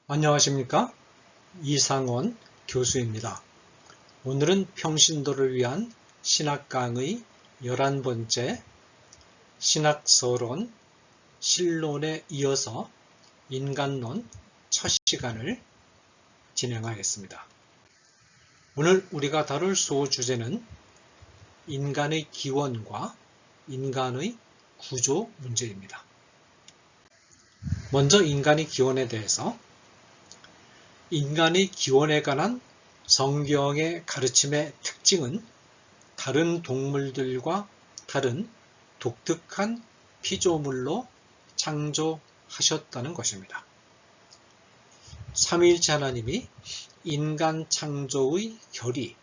안녕하십니까? 이상원 교수입니다. 오늘은 평신도를 위한 신학강의 11번째 신학서론 실론에 이어서 인간론 첫 시간을 진행하겠습니다. 오늘 우리가 다룰 수호 주제는 인간의 기원과 인간의 구조 문제입니다. 먼저 인간의 기원에 대해서 인간의 기원에 관한 성경의 가르침의 특징은 다른 동물들과 다른 독특한 피조물로 창조하셨다는 것입니다. 삼위일체 하나님이 인간 창조의 결의,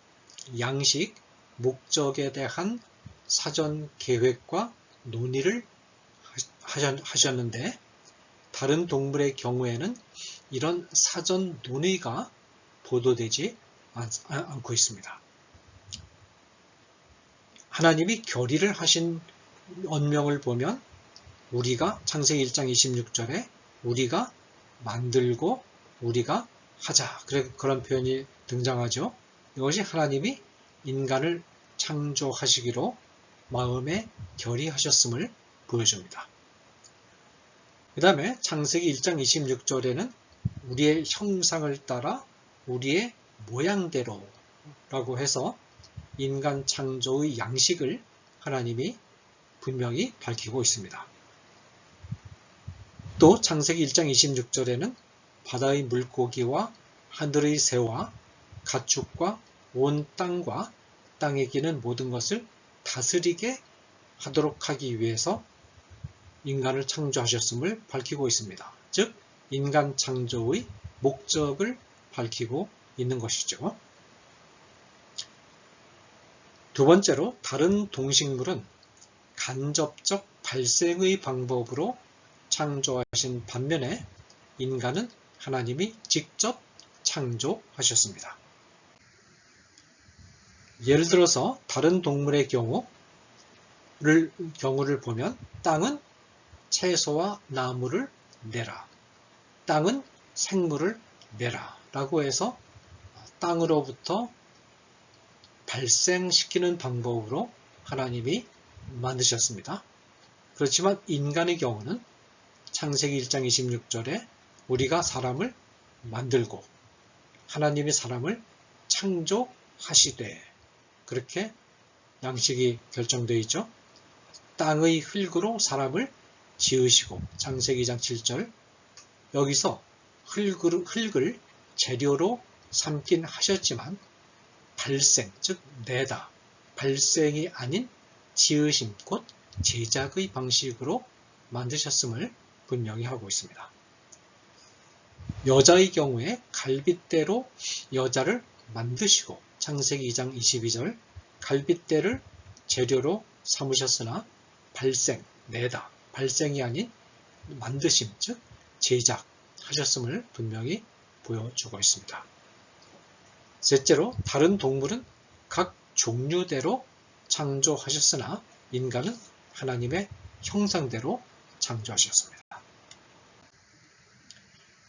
양식, 목적에 대한 사전 계획과 논의를 하셨는데 다른 동물의 경우에는 이런 사전 논의가 보도되지 않고 있습니다. 하나님이 결의를 하신 언명을 보면 우리가 창세기 1장 26절에 우리가 만들고 우리가 하자 그런 표현이 등장하죠. 이것이 하나님이 인간을 창조하시기로 마음에 결의하셨음을 보여줍니다. 그 다음에 창세기 1장 26절에는 우리의 형상을 따라 우리의 모양대로 라고 해서 인간 창조의 양식을 하나님이 분명히 밝히고 있습니다. 또 창세기 1장 26절에는 바다의 물고기와 하늘의 새와 가축과 온 땅과 땅에 기는 모든 것을 다스리게 하도록 하기 위해서 인간을 창조하셨음을 밝히고 있습니다. 즉 인간 창조의 목적을 밝히고 있는 것이죠. 두 번째로 다른 동식물은 간접적 발생의 방법으로 창조하신 반면에 인간은 하나님이 직접 창조하셨습니다. 예를 들어서 다른 동물의 경우를 보면 땅은 채소와 나무를 내라. 땅은 생물을 내라. 라고 해서 땅으로부터 발생시키는 방법으로 하나님이 만드셨습니다. 그렇지만 인간의 경우는 창세기 1장 26절에 우리가 사람을 만들고 하나님이 사람을 창조하시되 그렇게 양식이 결정되어 있죠. 땅의 흙으로 사람을 지으시고 창세기 2장 7절 여기서 흙을 재료로 삼긴 하셨지만 발생, 즉 내다, 발생이 아닌 지으심, 곧 제작의 방식으로 만드셨음을 분명히 하고 있습니다. 여자의 경우에 갈빗대로 여자를 만드시고 창세기 2장 22절 갈빗대를 재료로 삼으셨으나 발생, 내다, 발생이 아닌 만드심, 즉 제작하셨음을 분명히 보여주고 있습니다. 셋째로 다른 동물은 각 종류대로 창조하셨으나 인간은 하나님의 형상대로 창조하셨습니다.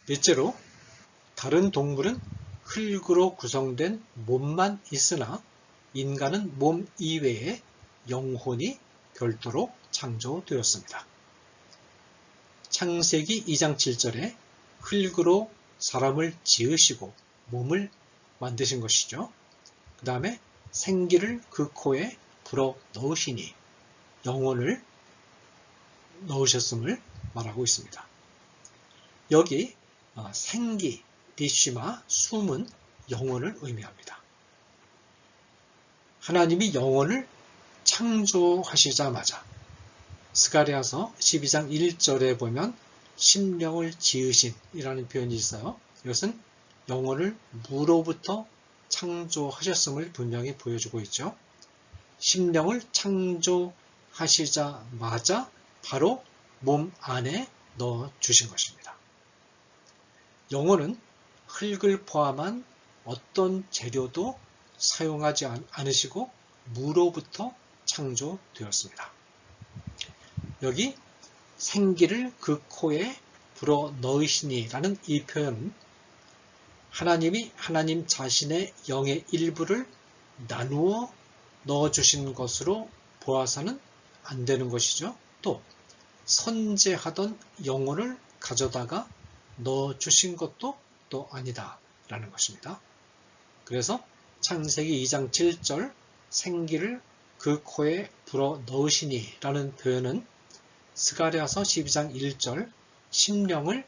넷째로 다른 동물은 흙으로 구성된 몸만 있으나 인간은 몸 이외에 영혼이 별도로 창조되었습니다. 창세기 2장 7절에 흙으로 사람을 지으시고 몸을 만드신 것이죠. 그 다음에 생기를 그 코에 불어 넣으시니 영혼을 넣으셨음을 말하고 있습니다. 여기 생기, 리쉬마, 숨은 영혼을 의미합니다. 하나님이 영혼을 창조하시자마자 스가랴서 12장 1절에 보면 심령을 지으신이라는 표현이 있어요. 이것은 영혼을 무로부터 창조하셨음을 분명히 보여주고 있죠. 심령을 창조하시자마자 바로 몸 안에 넣어주신 것입니다. 영혼은 흙을 포함한 어떤 재료도 사용하지 않으시고 무로부터 창조되었습니다. 여기 생기를 그 코에 불어넣으시니 라는 이 표현은 하나님이 하나님 자신의 영의 일부를 나누어 넣어주신 것으로 보아서는 안 되는 것이죠. 또 선재하던 영혼을 가져다가 넣어주신 것도 또 아니다 라는 것입니다. 그래서 창세기 2장 7절 생기를 그 코에 불어넣으시니 라는 표현은 스가랴서 12장 1절 심령을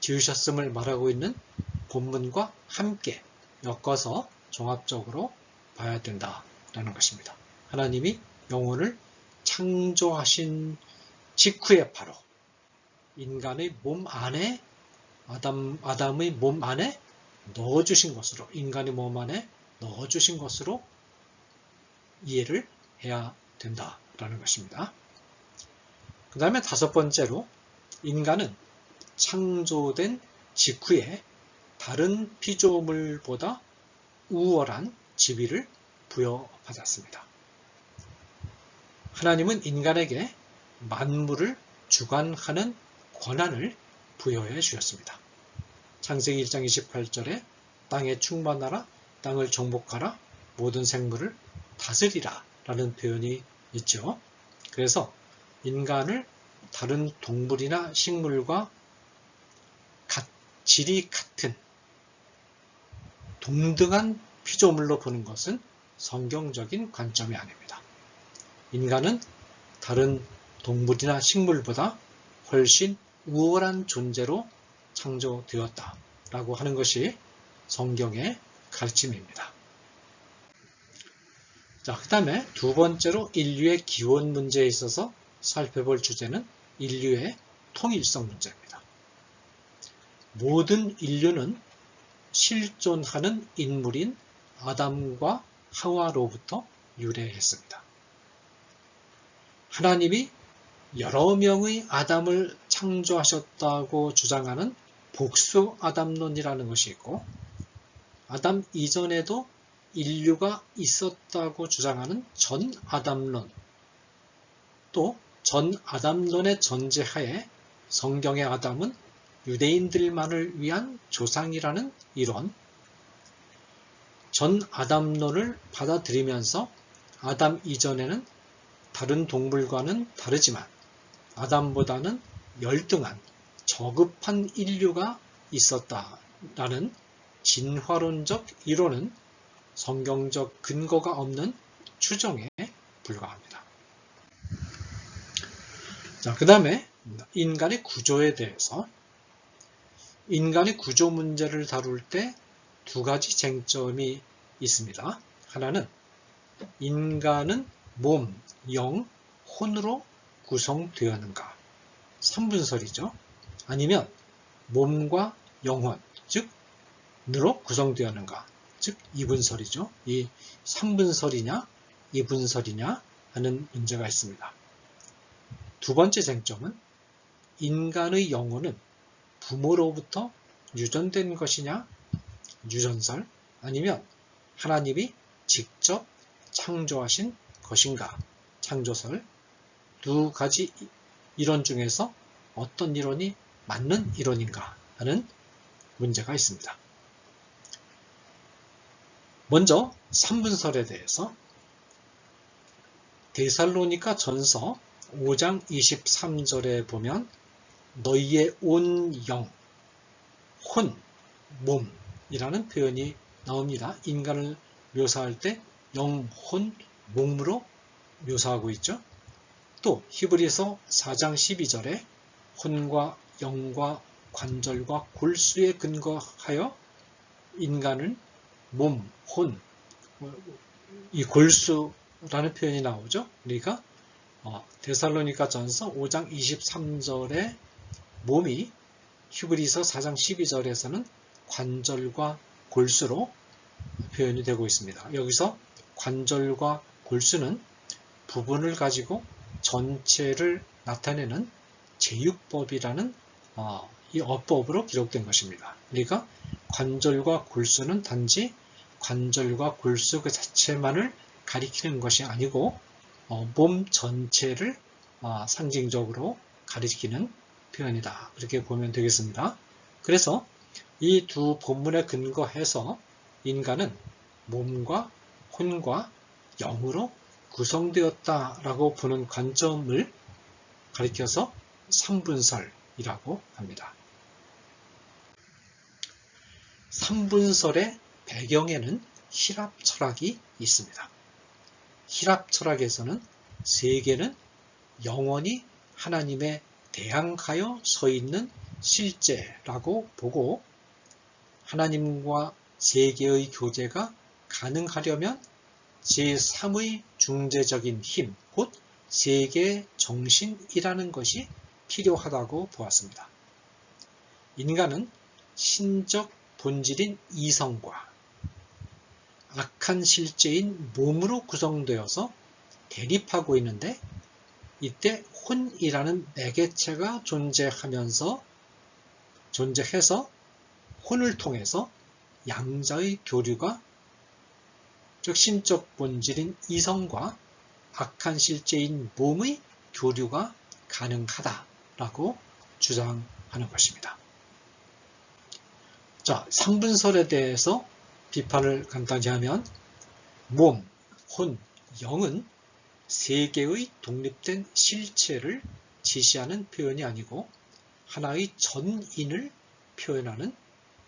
지으셨음을 말하고 있는 본문과 함께 엮어서 종합적으로 봐야 된다라는 것입니다. 하나님이 영혼을 창조하신 직후에 바로 인간의 몸 안에 아담의 몸 안에 넣어주신 것으로 인간의 몸 안에 넣어주신 것으로 이해를 해야 된다라는 것입니다. 그 다음에 다섯 번째로 인간은 창조된 직후에 다른 피조물보다 우월한 지위를 부여받았습니다. 하나님은 인간에게 만물을 주관하는 권한을 부여해 주셨습니다. 창세기 1장 28절에 땅에 충만하라, 땅을 정복하라, 모든 생물을 다스리라 라는 표현이 있죠. 그래서 인간을 다른 동물이나 식물과 질이 같은 동등한 피조물로 보는 것은 성경적인 관점이 아닙니다. 인간은 다른 동물이나 식물보다 훨씬 우월한 존재로 창조되었다라고 하는 것이 성경의 가르침입니다. 자, 그 다음에 두 번째로 인류의 기원 문제에 있어서 살펴볼 주제는 인류의 통일성 문제입니다. 모든 인류는 실존하는 인물인 아담과 하와로부터 유래했습니다. 하나님이 여러 명의 아담을 창조하셨다고 주장하는 복수 아담론이라는 것이 있고, 아담 이전에도 인류가 있었다고 주장하는 전 아담론, 또 전 아담론의 전제하에 성경의 아담은 유대인들만을 위한 조상이라는 이론, 전 아담론을 받아들이면서 아담 이전에는 다른 동물과는 다르지만 아담보다는 열등한 저급한 인류가 있었다라는 진화론적 이론은 성경적 근거가 없는 추정에 불과합니다. 자, 그 다음에 인간의 구조에 대해서, 인간의 구조 문제를 다룰 때 두 가지 쟁점이 있습니다. 하나는 인간은 몸, 영, 혼으로 구성되었는가? 3분설이죠. 아니면 몸과 영혼, 즉 으로 구성되었는가? 즉 2분설이죠. 이 3분설이냐 2분설이냐 하는 문제가 있습니다. 두 번째 쟁점은 인간의 영혼은 부모로부터 유전된 것이냐, 유전설, 아니면 하나님이 직접 창조하신 것인가, 창조설. 두 가지 이론 중에서 어떤 이론이 맞는 이론인가 하는 문제가 있습니다. 먼저 3분설에 대해서 데살로니가 전서 5장 23절에 보면 너희의 온 영, 혼, 몸이라는 표현이 나옵니다. 인간을 묘사할 때 영, 혼, 몸으로 묘사하고 있죠. 또 히브리서 4장 12절에 혼과 영과 관절과 골수에 근거하여 인간은 몸, 혼, 이 골수라는 표현이 나오죠. 그러니까 데살로니가 전서 5장 23절에 몸이 히브리서 4장 12절에서는 관절과 골수로 표현이 되고 있습니다. 여기서 관절과 골수는 부분을 가지고 전체를 나타내는 제육법이라는 이 어법으로 기록된 것입니다. 그러니까 관절과 골수는 단지 관절과 골수 그 자체만을 가리키는 것이 아니고 몸 전체를 상징적으로 가리키는 표현이다. 그렇게 보면 되겠습니다. 그래서 이 두 본문에 근거해서 인간은 몸과 혼과 영으로 구성되었다라고 보는 관점을 가리켜서 삼분설이라고 합니다. 삼분설의 배경에는 히랍 철학이 있습니다. 히랍 철학에서는 세계는 영원히 하나님에 대항하여 서 있는 실제라고 보고 하나님과 세계의 교제가 가능하려면 제3의 중재적인 힘, 곧 세계 정신이라는 것이 필요하다고 보았습니다. 인간은 신적 본질인 이성과 악한 실제인 몸으로 구성되어서 대립하고 있는데 이때 혼이라는 매개체가 존재해서 혼을 통해서 양자의 교류가 즉 신적 본질인 이성과 악한 실제인 몸의 교류가 가능하다라고 주장하는 것입니다. 자, 삼분설에 대해서 비판을 간단히 하면 몸, 혼, 영은 세 개의 독립된 실체를 지시하는 표현이 아니고 하나의 전인을 표현하는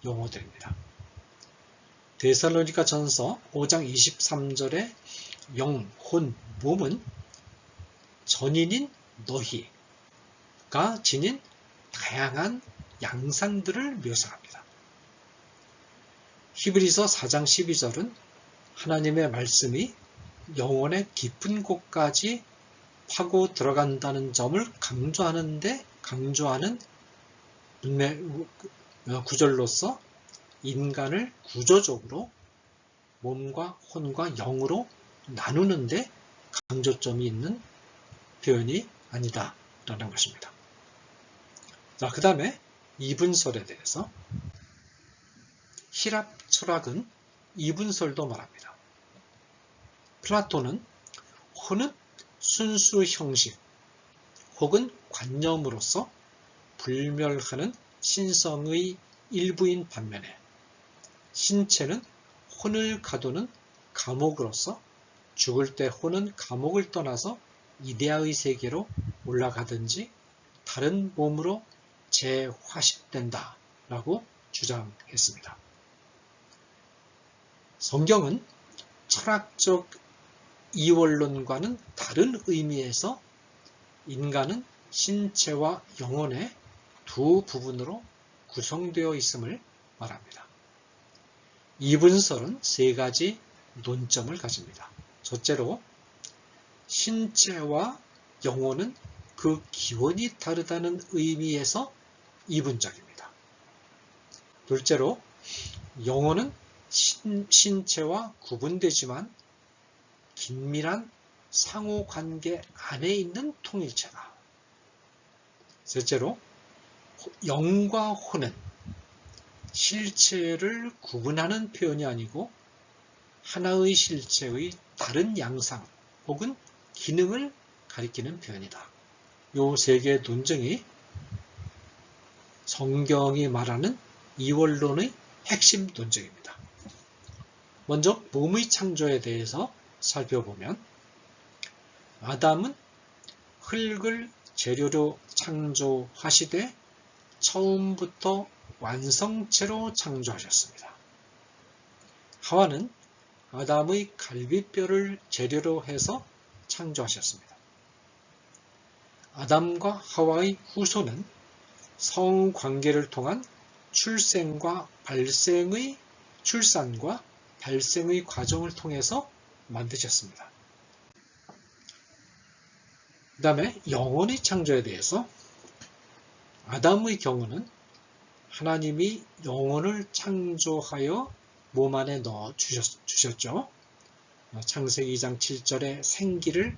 용어들입니다. 데살로니가 전서 5장 23절에 영, 혼, 몸은 전인인 너희가 지닌 다양한 양상들을 묘사합니다. 히브리서 4장 12절은 하나님의 말씀이 영혼의 깊은 곳까지 파고 들어간다는 점을 강조하는 구절로서 인간을 구조적으로 몸과 혼과 영으로 나누는데 강조점이 있는 표현이 아니다라는 것입니다. 자, 그 다음에 이분설에 대해서 히랍 철학은 이분설도 말합니다. 플라톤은 혼은 순수 형식 혹은 관념으로서 불멸하는 신성의 일부인 반면에 신체는 혼을 가두는 감옥으로서 죽을 때 혼은 감옥을 떠나서 이데아의 세계로 올라가든지 다른 몸으로 재화식된다 라고 주장했습니다. 성경은 철학적 이원론과는 다른 의미에서 인간은 신체와 영혼의 두 부분으로 구성되어 있음을 말합니다. 이분설은 세 가지 논점을 가집니다. 첫째로 신체와 영혼은 그 기원이 다르다는 의미에서 이분적입니다. 둘째로 영혼은 신체와 구분되지만 긴밀한 상호관계 안에 있는 통일체다. 셋째로 영과 혼은 실체를 구분하는 표현이 아니고 하나의 실체의 다른 양상 혹은 기능을 가리키는 표현이다. 이 세 개의 논증이 성경이 말하는 이원론의 핵심 논증입니다. 먼저 몸의 창조에 대해서 살펴보면 아담은 흙을 재료로 창조하시되 처음부터 완성체로 창조하셨습니다. 하와는 아담의 갈비뼈를 재료로 해서 창조하셨습니다. 아담과 하와의 후손은 성관계를 통한 출산과 발생의 과정을 통해서 만드셨습니다. 그 다음에 영혼의 창조에 대해서 아담의 경우는 하나님이 영혼을 창조하여 몸 안에 넣어 주셨죠. 창세기 2장 7절에 생기를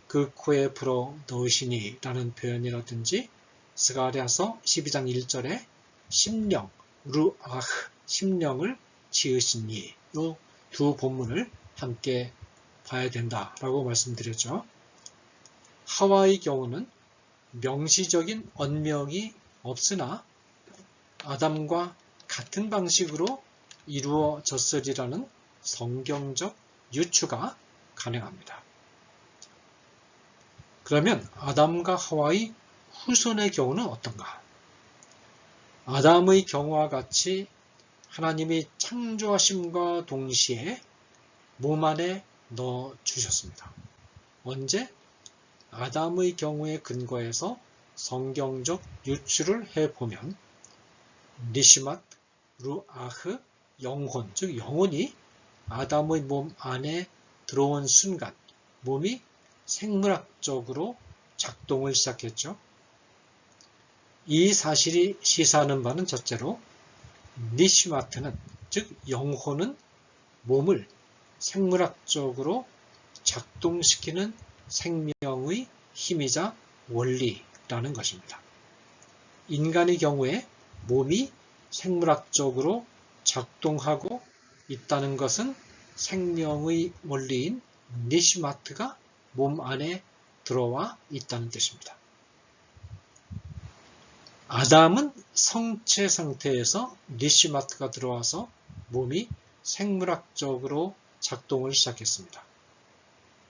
그 코에 불어 넣으시니 라는 표현이라든지 스가랴서 12장 1절에 심령, 루아흐, 심령을 지으시니 이 두 본문을 함께 봐야 된다라고 말씀드렸죠. 하와의 경우는 명시적인 언명이 없으나 아담과 같은 방식으로 이루어졌으리라는 성경적 유추가 가능합니다. 그러면 아담과 하와의 후손의 경우는 어떤가? 아담의 경우와 같이 하나님이 창조하심과 동시에 몸 안에 넣어 주셨습니다. 언제? 아담의 경우에 근거해서 성경적 유추를 해보면 니시맛, 루아흐, 영혼, 즉 영혼이 아담의 몸 안에 들어온 순간 몸이 생물학적으로 작동을 시작했죠. 이 사실이 시사하는 바는 첫째로 니시마트는, 즉 영혼은 몸을 생물학적으로 작동시키는 생명의 힘이자 원리라는 것입니다. 인간의 경우에 몸이 생물학적으로 작동하고 있다는 것은 생명의 원리인 니시마트가 몸 안에 들어와 있다는 뜻입니다. 아담은 성체 상태에서 니시마트가 들어와서 몸이 생물학적으로 작동을 시작했습니다.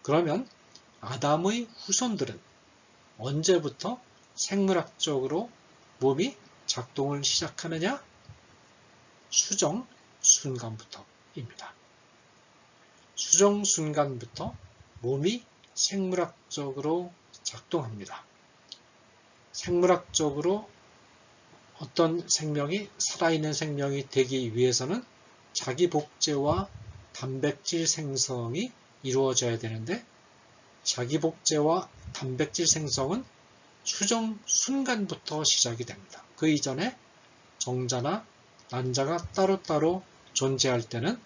그러면 아담의 후손들은 언제부터 생물학적으로 몸이 작동을 시작하느냐? 수정 순간부터입니다. 수정 순간부터 몸이 생물학적으로 작동합니다. 생물학적으로 어떤 생명이, 살아있는 생명이 되기 위해서는 자기 복제와 단백질 생성이 이루어져야 되는데, 자기 복제와 단백질 생성은 수정 순간부터 시작이 됩니다. 그 이전에 정자나 난자가 따로따로 존재할 때는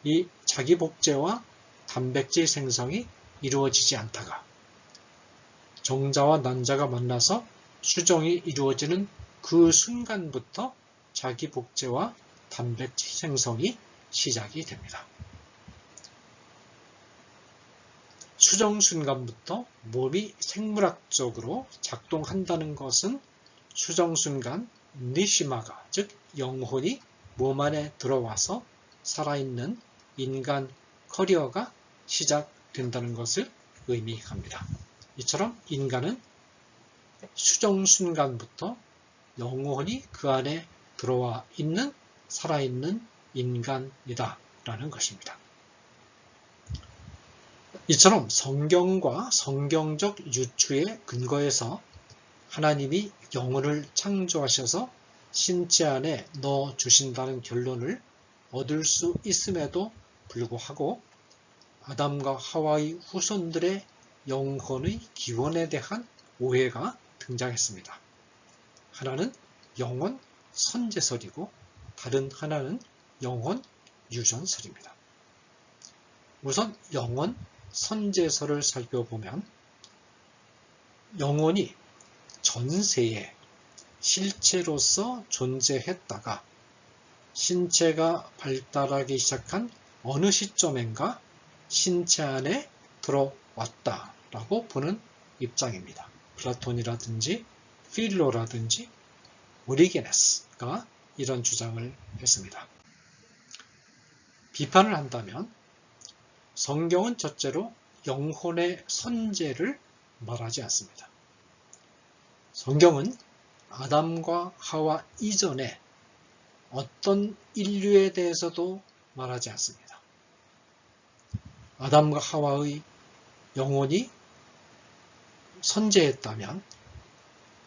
이 자기 복제와 단백질 생성이 이루어지지 않다가 정자와 난자가 만나서 수정이 이루어지는 그 순간부터 자기 복제와 단백질 생성이 시작이 됩니다. 수정 순간부터 몸이 생물학적으로 작동한다는 것은 수정 순간 니시마가, 즉 영혼이 몸 안에 들어와서 살아있는 인간 커리어가 시작된다는 것을 의미합니다. 이처럼 인간은 수정 순간부터 영혼이 그 안에 들어와 있는 살아있는 인간이다 라는 것입니다. 이처럼 성경과 성경적 유추에 근거해서 하나님이 영혼을 창조하셔서 신체 안에 넣어 주신다는 결론을 얻을 수 있음에도 불구하고 아담과 하와의 후손들의 영혼의 기원에 대한 오해가 등장했습니다. 하나는 영혼 선제설이고 다른 하나는 영혼 유전설입니다. 우선 영혼 선제설을 살펴보면 영혼이 전세에 실체로서 존재했다가 신체가 발달하기 시작한 어느 시점인가 신체 안에 들어왔다라고 보는 입장입니다. 플라톤이라든지 필로라든지 오리게네스가 이런 주장을 했습니다. 비판을 한다면 성경은 첫째로 영혼의 선제를 말하지 않습니다. 성경은 아담과 하와 이전에 어떤 인류에 대해서도 말하지 않습니다. 아담과 하와의 영혼이 선제했다면,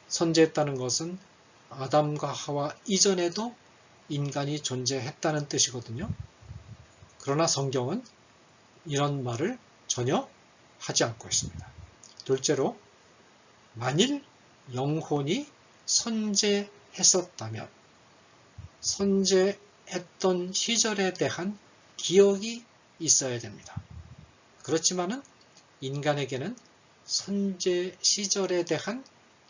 선제했다는 것은 아담과 하와 이전에도 인간이 존재했다는 뜻이거든요. 그러나 성경은 이런 말을 전혀 하지 않고 있습니다. 둘째로, 만일 영혼이 선제했었다면 선제했던 시절에 대한 기억이 있어야 됩니다. 그렇지만은 인간에게는 선제 시절에 대한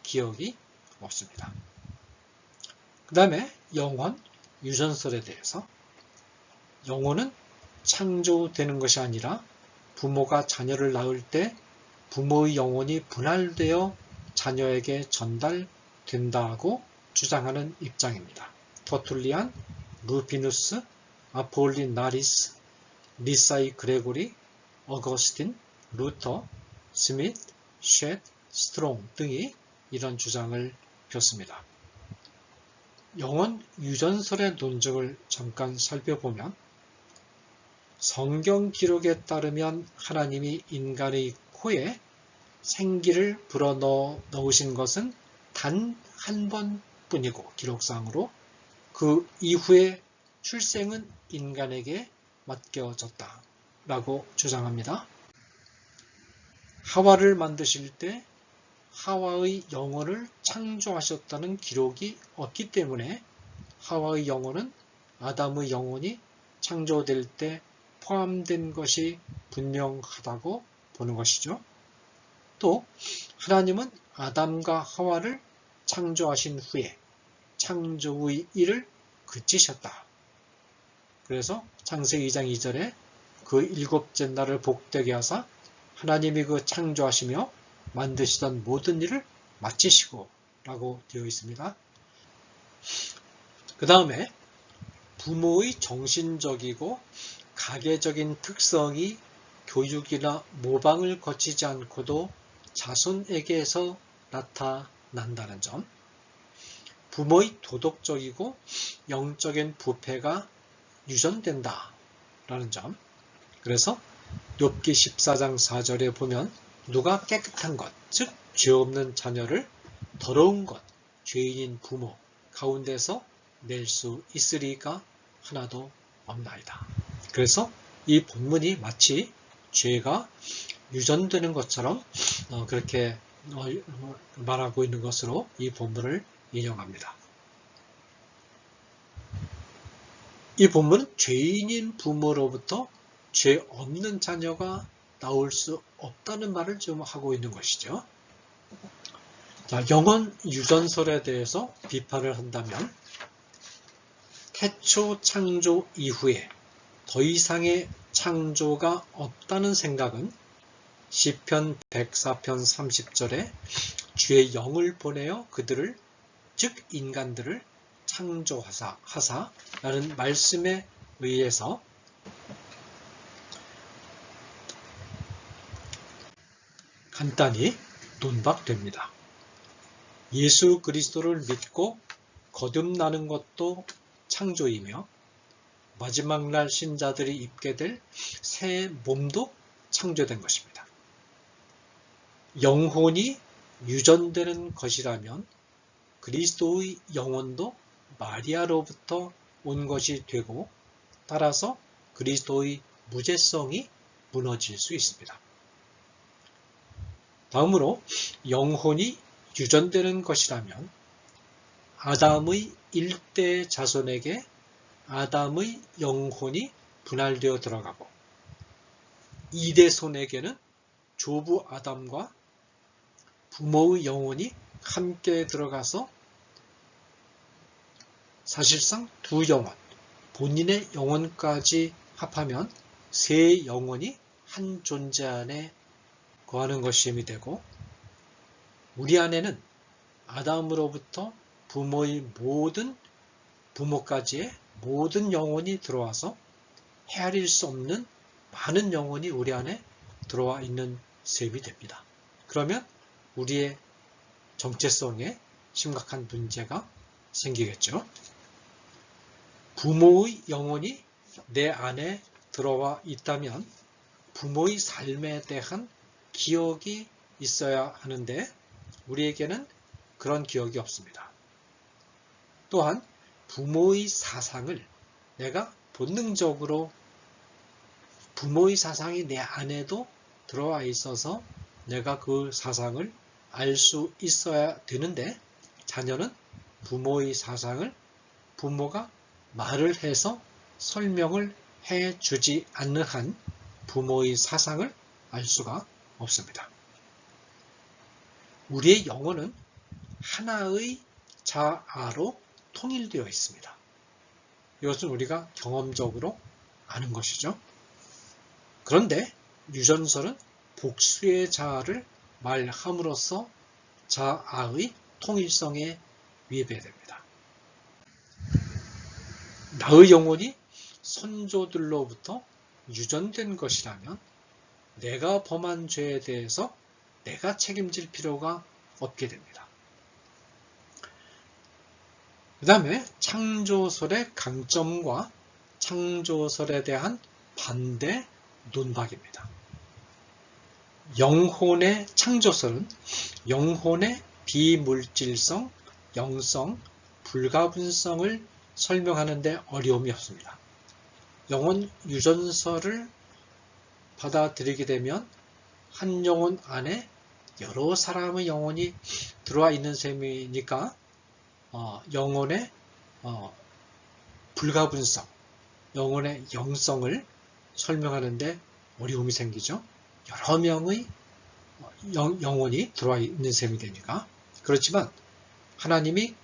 기억이 없습니다. 그 다음에 영혼 유전설에 대해서, 영혼은 창조되는 것이 아니라 부모가 자녀를 낳을 때 부모의 영혼이 분할되어 자녀에게 전달된다고 주장하는 입장입니다. 터툴리안, 루피누스, 아폴리나리스, 리사이 그레고리, 어거스틴, 루터, 스미트, 쉣, 스트롱 등이 이런 주장을 폈습니다. 영원 유전설의 논증을 잠깐 살펴보면 성경 기록에 따르면 하나님이 인간의 코에 생기를 불어넣으신 것은 단 한 번뿐이고 기록상으로 그 이후에 출생은 인간에게 맡겨졌다라고 주장합니다. 하와를 만드실 때 하와의 영혼을 창조하셨다는 기록이 없기 때문에 하와의 영혼은 아담의 영혼이 창조될 때 포함된 것이 분명하다고 보는 것이죠. 또 하나님은 아담과 하와를 창조하신 후에 창조의 일을 그치셨다. 그래서 창세기 2장 2절에 그 일곱째 날을 복되게 하사 하나님이 그 창조하시며 만드시던 모든 일을 마치시고 라고 되어 있습니다. 그 다음에 부모의 정신적이고 가계적인 특성이 교육이나 모방을 거치지 않고도 자손에게서 나타난다는 점, 부모의 도덕적이고 영적인 부패가 유전된다라는 점. 그래서 욥기 14장 4절에 보면 누가 깨끗한 것, 즉 죄 없는 자녀를 더러운 것, 죄인인 부모 가운데서 낼 수 있으리가 하나도 없나이다. 그래서 이 본문이 마치 죄가 유전되는 것처럼 그렇게 말하고 있는 것으로 이 본문을 인용합니다. 이 본문은 죄인인 부모로부터 죄 없는 자녀가 나올 수 없다는 말을 좀 하고 있는 것이죠. 자, 영원 유전설에 대해서 비판을 한다면 태초 창조 이후에 더 이상의 창조가 없다는 생각은 시편 104편 30절에 주의 영을 보내어 그들을 즉 인간들을 창조하사라는 말씀에 의해서 간단히 논박됩니다. 예수 그리스도를 믿고 거듭나는 것도 창조이며 마지막 날 신자들이 입게 될 새 몸도 창조된 것입니다. 영혼이 유전되는 것이라면 그리스도의 영혼도 마리아로부터 온 것이 되고 따라서 그리스도의 무죄성이 무너질 수 있습니다. 다음으로 영혼이 유전되는 것이라면 아담의 일대 자손에게 아담의 영혼이 분할되어 들어가고 이대손에게는 조부 아담과 부모의 영혼이 함께 들어가서 사실상 두 영혼, 본인의 영혼까지 합하면 세 영혼이 한 존재 안에 거하는 것이 되고 우리 안에는 아담으로부터 부모까지의 모든 영혼이 들어와서 헤아릴 수 없는 많은 영혼이 우리 안에 들어와 있는 셈이 됩니다. 그러면 우리의 정체성에 심각한 문제가 생기겠죠. 부모의 영혼이 내 안에 들어와 있다면 부모의 삶에 대한 기억이 있어야 하는데 우리에게는 그런 기억이 없습니다. 또한 부모의 사상을 내가 본능적으로 부모의 사상이 내 안에도 들어와 있어서 내가 그 사상을 알 수 있어야 되는데 자녀는 부모의 사상을 부모가 말을 해서 설명을 해주지 않는 한 부모의 사상을 알 수가 없습니다. 우리의 영혼은 하나의 자아로 통일되어 있습니다. 이것은 우리가 경험적으로 아는 것이죠. 그런데 유전설은 복수의 자아를 말함으로써 자아의 통일성에 위배됩니다. 나의 영혼이 선조들로부터 유전된 것이라면 내가 범한 죄에 대해서 내가 책임질 필요가 없게 됩니다. 그 다음에 창조설의 강점과 창조설에 대한 반대 논박입니다. 영혼의 창조설은 영혼의 비물질성, 영성, 불가분성을 설명하는 데 어려움이 없습니다. 영혼 유전설을 받아들이게 되면 한 영혼 안에 여러 사람의 영혼이 들어와 있는 셈이니까 영혼의 불가분성, 영혼의 영성을 설명하는 데 어려움이 생기죠. 여러 명의 영혼이 들어와 있는 셈이 되니까. 그렇지만 하나님이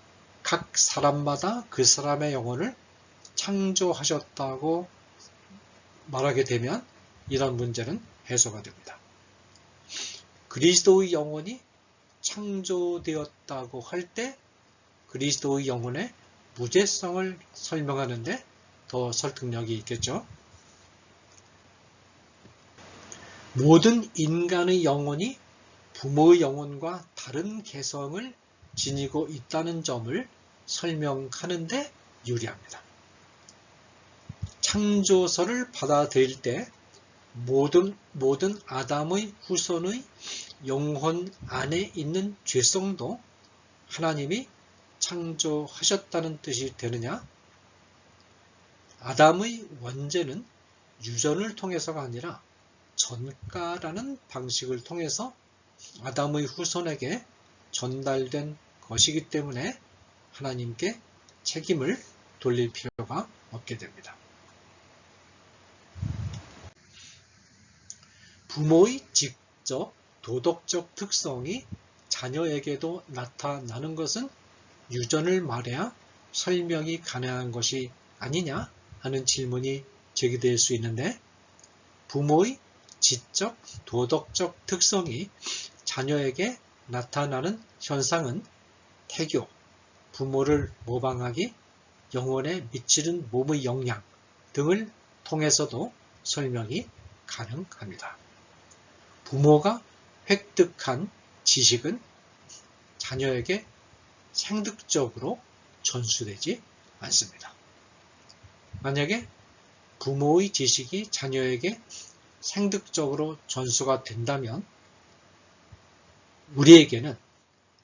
각 사람마다 그 사람의 영혼을 창조하셨다고 말하게 되면 이런 문제는 해소가 됩니다. 그리스도의 영혼이 창조되었다고 할 때 그리스도의 영혼의 무죄성을 설명하는데 더 설득력이 있겠죠. 모든 인간의 영혼이 부모의 영혼과 다른 개성을 지니고 있다는 점을 설명하는데 유리합니다. 창조설을 받아들일 때 모든 아담의 후손의 영혼 안에 있는 죄성도 하나님이 창조하셨다는 뜻이 되느냐? 아담의 원죄는 유전을 통해서가 아니라 전가라는 방식을 통해서 아담의 후손에게 전달된 것이기 때문에 하나님께 책임을 돌릴 필요가 없게 됩니다. 부모의 직접 도덕적 특성이 자녀에게도 나타나는 것은 유전을 말해야 설명이 가능한 것이 아니냐 하는 질문이 제기될 수 있는데, 부모의 지적 도덕적 특성이 자녀에게 나타나는 현상은 태교, 부모를 모방하기, 영혼에 미치는 몸의 영향 등을 통해서도 설명이 가능합니다. 부모가 획득한 지식은 자녀에게 생득적으로 전수되지 않습니다. 만약에 부모의 지식이 자녀에게 생득적으로 전수가 된다면 우리에게는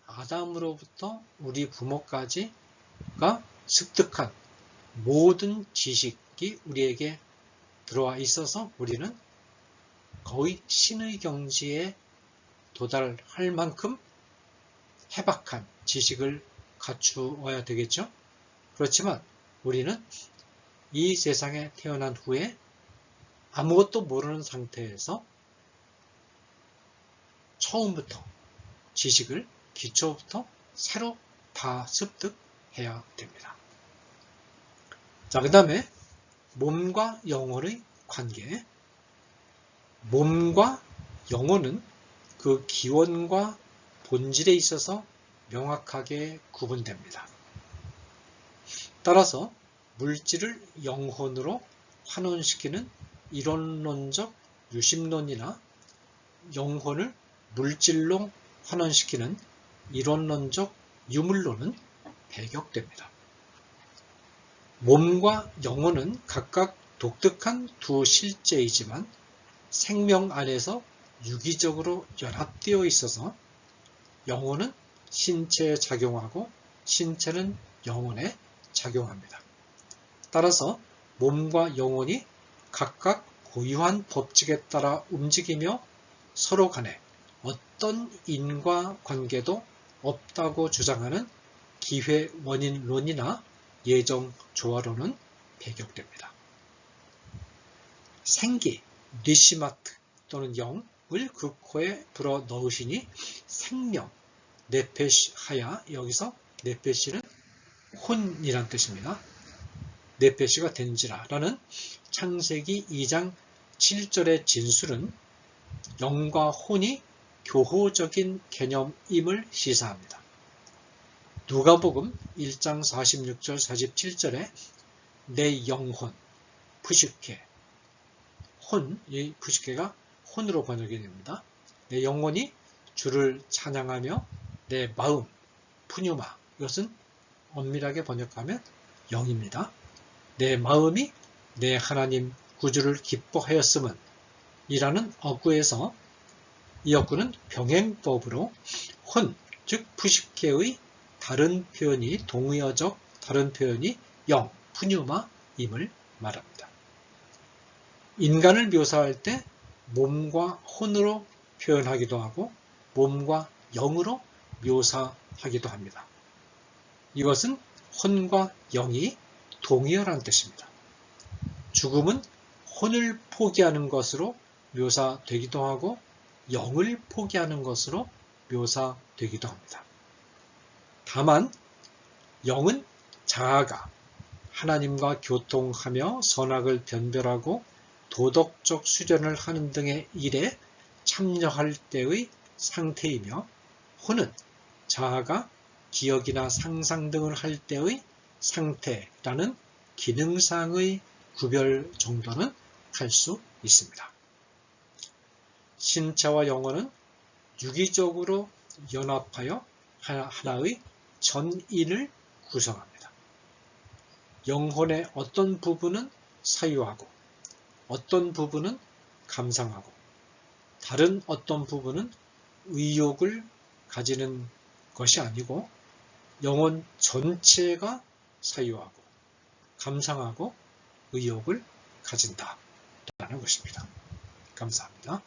아담으로부터 우리 부모까지가 습득한 모든 지식이 우리에게 들어와 있어서 우리는 거의 신의 경지에 도달할 만큼 해박한 지식을 갖추어야 되겠죠. 그렇지만 우리는 이 세상에 태어난 후에 아무것도 모르는 상태에서 처음부터 지식을 기초부터 새로 다 습득해야 됩니다. 자, 그 다음에 몸과 영혼의 관계. 몸과 영혼은 그 기원과 본질에 있어서 명확하게 구분됩니다. 따라서 물질을 영혼으로 환원시키는 이론론적 유심론이나 영혼을 물질로 환원시키는 이론론적 유물론은 배격됩니다. 몸과 영혼은 각각 독특한 두 실제이지만 생명 안에서 유기적으로 연합되어 있어서 영혼은 신체에 작용하고 신체는 영혼에 작용합니다. 따라서 몸과 영혼이 각각 고유한 법칙에 따라 움직이며 서로 간에 어떤 인과관계도 없다고 주장하는 기회원인론이나 예정조화론은 배격됩니다. 생기, 니시마트 또는 영을 그 코에 불어 넣으시니 생명, 네페시 하야, 여기서 네페시는 혼이란 뜻입니다. 네페시가 된지라 라는 창세기 2장 7절의 진술은 영과 혼이 교호적인 개념임을 시사합니다. 누가복음 1장 46절 47절에 내 영혼, 푸시케, 이 푸시케가 혼으로 번역이 됩니다. 내 영혼이 주를 찬양하며 내 마음, 푸뉴마, 이것은 엄밀하게 번역하면 영입니다. 내 마음이 내 하나님 구주를 기뻐하였음은 이라는 어구에서 이 어구는 병행법으로 혼, 즉 푸시케의 다른 표현이 동의어적 다른 표현이 영, 푸뉴마임을 말합니다. 인간을 묘사할 때 몸과 혼으로 표현하기도 하고 몸과 영으로 묘사하기도 합니다. 이것은 혼과 영이 동의어라는 뜻입니다. 죽음은 혼을 포기하는 것으로 묘사되기도 하고 영을 포기하는 것으로 묘사되기도 합니다. 다만 영은 자아가 하나님과 교통하며 선악을 변별하고 도덕적 수련을 하는 등의 일에 참여할 때의 상태이며 혼은 자아가 기억이나 상상 등을 할 때의 상태라는 기능상의 구별 정도는 할 수 있습니다. 신체와 영혼은 유기적으로 연합하여 하나의 전인을 구성합니다. 영혼의 어떤 부분은 사유하고 어떤 부분은 감상하고 다른 어떤 부분은 의욕을 가지는 것이 아니고 영혼 전체가 사유하고 감상하고 의욕을 가진다라는 것입니다. 감사합니다.